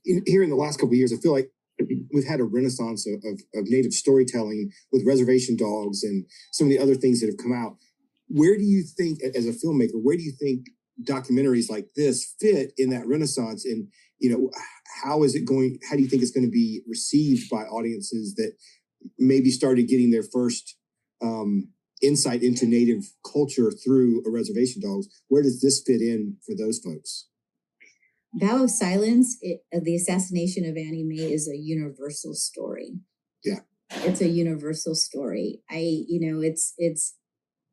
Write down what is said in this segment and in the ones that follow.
here in the last couple of years, I feel like we've had a renaissance of native storytelling with reservation dogs and some of the other things that have come out. Where do you think, as a filmmaker, where do you think documentaries like this fit in that renaissance? And, how is it going? How do you think it's going to be received by audiences that maybe started getting their first insight into native culture through a reservation dogs? Where does this fit in for those folks? Vow of Silence, the assassination of Annie Mae, is a universal story. Yeah. It's a universal story. It's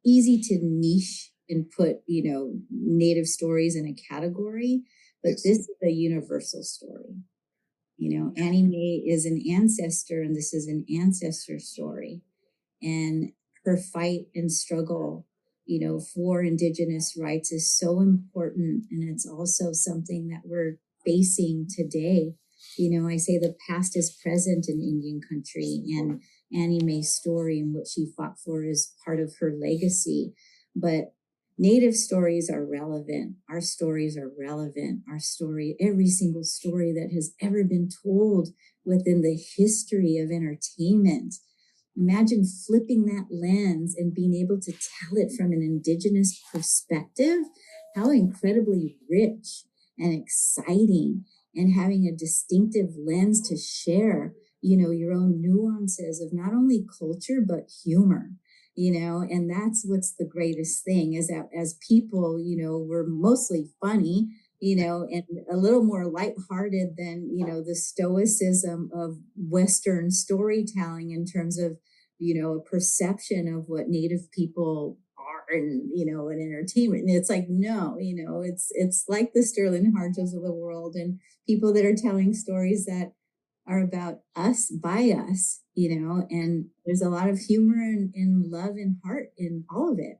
easy to niche and put, native stories in a category, but yes, this is a universal story. Annie Mae is an ancestor, and this is an ancestor story. And her fight and struggle, for Indigenous rights is so important. And it's also something that we're facing today. I say the past is present in Indian country, and Annie Mae's story and what she fought for is part of her legacy. But Native stories are relevant. Our stories are relevant. Every single story that has ever been told within the history of entertainment. Imagine flipping that lens and being able to tell it from an Indigenous perspective. How incredibly rich and exciting, and having a distinctive lens to share, your own nuances of not only culture, but humor, and that's what's the greatest thing is that as people, we're mostly funny, and a little more lighthearted than, the stoicism of Western storytelling in terms of, a perception of what Native people are and, in entertainment. And it's like, no, it's like the Sterling Harjos of the world and people that are telling stories that are about us by us, and there's a lot of humor and love and heart in all of it.